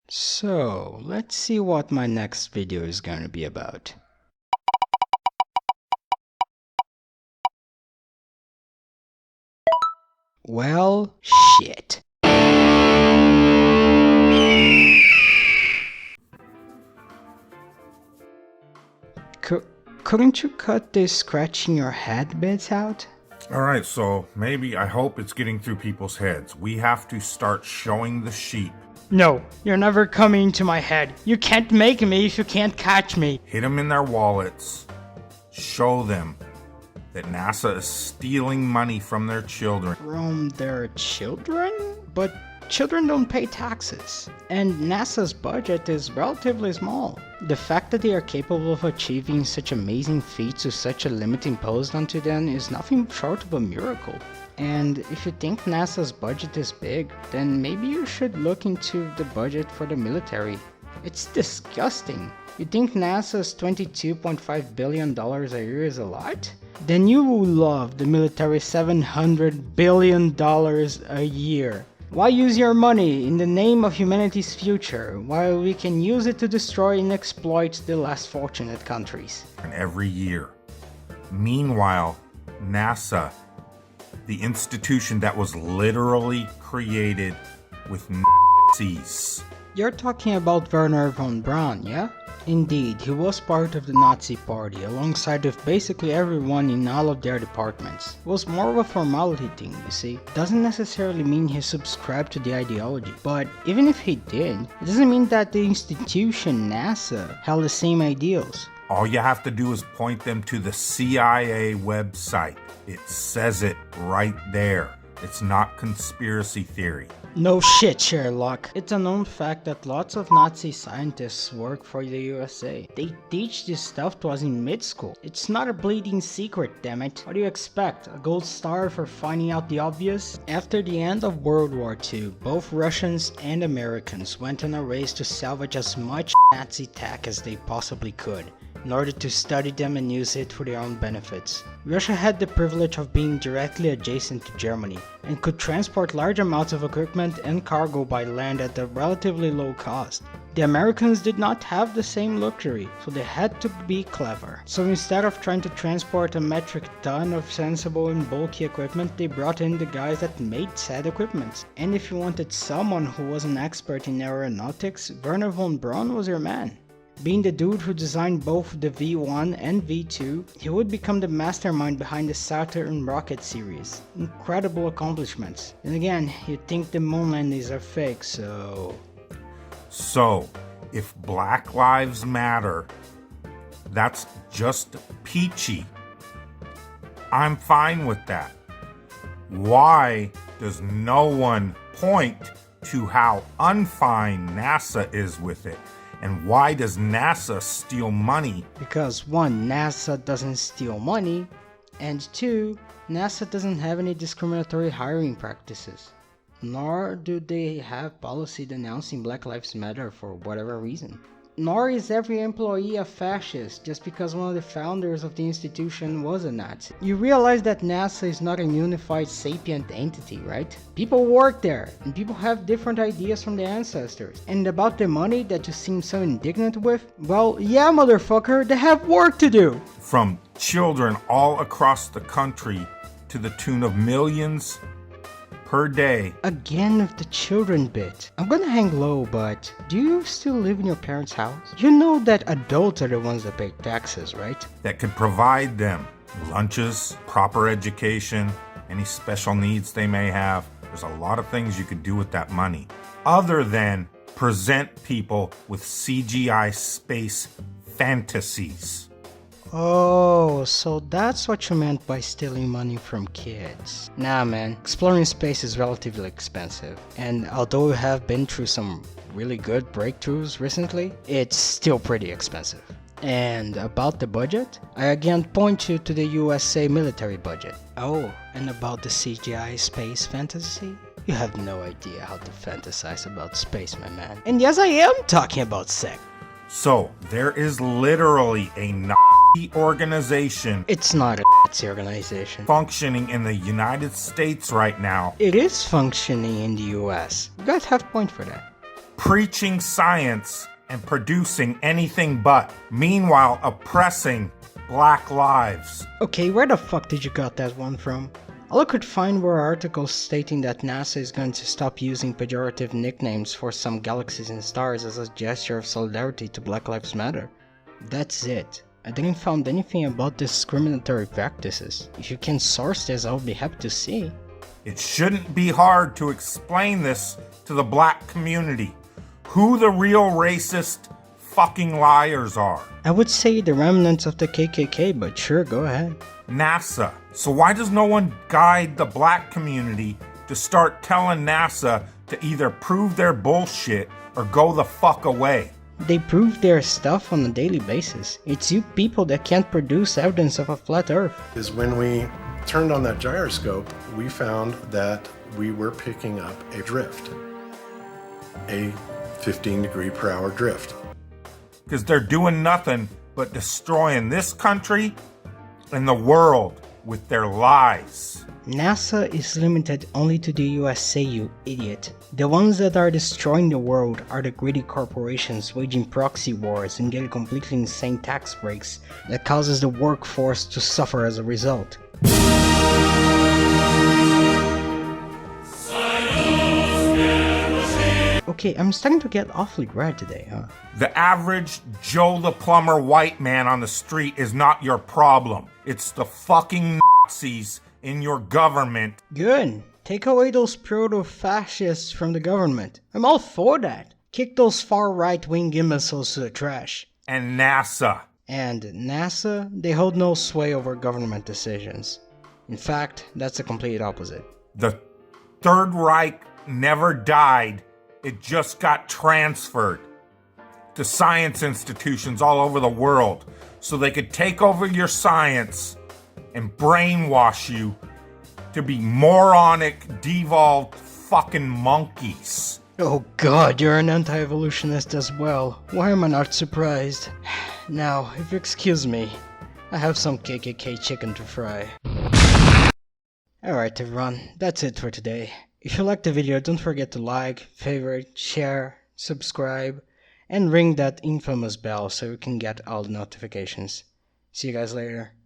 So, let's see what my next video is going to be about. Well, shit. Couldn't you cut this scratching your head bits out? Alright, so maybe I hope it's getting through people's heads. We have to start showing the sheep. No, you're never coming into my head. You can't make me if you can't catch me. Hit them in their wallets. Show them that NASA is stealing money from their children. From their children? But children don't pay taxes. And NASA's budget is relatively small. The fact that they are capable of achieving such amazing feats with such a limit imposed onto them is nothing short of a miracle. And if you think NASA's budget is big, then maybe you should look into the budget for the military. It's disgusting. You think NASA's $22.5 billion a year is a lot? Then you will love the military's $700 billion a year. Why use your money in the name of humanity's future, while we can use it to destroy and exploit the less fortunate countries? And every year. Meanwhile, NASA, the institution that was literally created with Nazis. You're talking about Werner von Braun, yeah? Indeed, he was part of the Nazi party alongside with basically everyone in all of their departments. It was more of a formality thing, you see. Doesn't necessarily mean he subscribed to the ideology, but even if he did, it doesn't mean that the institution NASA held the same ideals. All you have to do is point them to the CIA website. It says it right there. It's not conspiracy theory. No shit, Sherlock. It's a known fact that lots of Nazi scientists work for the USA. They teach this stuff to us in mid-school. It's not a bleeding secret, damn it. What do you expect? A gold star for finding out the obvious? After the end of World War II, both Russians and Americans went on a race to salvage as much Nazi tech as they possibly could, in order to study them and use it for their own benefits. Russia had the privilege of being directly adjacent to Germany, and could transport large amounts of equipment and cargo by land at a relatively low cost. The Americans did not have the same luxury, so they had to be clever. So instead of trying to transport a metric ton of sensible and bulky equipment, they brought in the guys that made said equipment. And if you wanted someone who was an expert in aeronautics, Werner von Braun was your man. Being the dude who designed both the V1 and V2, he would become the mastermind behind the Saturn rocket series. Incredible accomplishments. And again, you'd think the moon landings are fake, so... So, if Black Lives Matter, that's just peachy. I'm fine with that. Why does no one point to how unfine NASA is with it? And why does NASA steal money? Because 1, NASA doesn't steal money, and 2, NASA doesn't have any discriminatory hiring practices. Nor do they have policy denouncing Black Lives Matter for whatever reason. Nor is every employee a fascist just because one of the founders of the institution was a Nazi. You realize that NASA is not a unified sapient entity, right? People work there, and people have different ideas from their ancestors. And about the money that you seem so indignant with, well, yeah motherfucker, they have work to do! From children all across the country to the tune of millions per day. Again with the children bit. I'm gonna hang low, but do you still live in your parents' house? You know that adults are the ones that pay taxes, right? That could provide them lunches, proper education, any special needs they may have. There's a lot of things you could do with that money, other than present people with CGI space fantasies. Oh, so that's what you meant by stealing money from kids. Nah man, exploring space is relatively expensive, and although we have been through some really good breakthroughs recently, it's still pretty expensive. And about the budget, I again point you to the USA military budget. Oh, and about the CGI space fantasy? You have no idea how to fantasize about space, my man. And yes, I am talking about sex. So, there is literally a Nazi organization. It's not a Nazi organization. Functioning in the United States right now. It is functioning in the US. You guys have a point for that. preaching science and producing anything but, meanwhile oppressing black lives. Okay, where the fuck did you got that one from? All I could find were articles stating that NASA is going to stop using pejorative nicknames for some galaxies and stars as a gesture of solidarity to Black Lives Matter. That's it. I didn't find anything about discriminatory practices. If you can source this, I'll be happy to see. It shouldn't be hard to explain this to the black community. Who the real racist fucking liars are. I would say the remnants of the KKK, but sure, go ahead. NASA. So why does no one guide the black community to start telling NASA to either prove their bullshit or go the fuck away? They prove their stuff on a daily basis. It's you people that can't produce evidence of a flat earth. Is when we turned on that gyroscope, we found that we were picking up a drift. A 15-degree-per-hour drift. Because they're doing nothing but destroying this country and the world with their lies. NASA is limited only to the USA, you idiot. The ones that are destroying the world are the greedy corporations waging proxy wars and getting completely insane tax breaks that causes the workforce to suffer as a result. Okay, I'm starting to get awfully red today, huh? The average Joe the Plumber white man on the street is not your problem. It's the fucking Nazis in your government. Good. Take away those proto-fascists from the government. I'm all for that. Kick those far right-wing imbeciles to the trash. And NASA. And NASA, they hold no sway over government decisions. In fact, that's the complete opposite. The Third Reich never died. It just got transferred to science institutions all over the world so they could take over your science and brainwash you to be moronic, devolved fucking monkeys. Oh god, you're an anti-evolutionist as well. Why am I not surprised? Now, if you excuse me, I have some KKK chicken to fry. Alright everyone, that's it for today. If you liked the video, don't forget to like, favorite, share, subscribe, and ring that infamous bell so you can get all the notifications. See you guys later.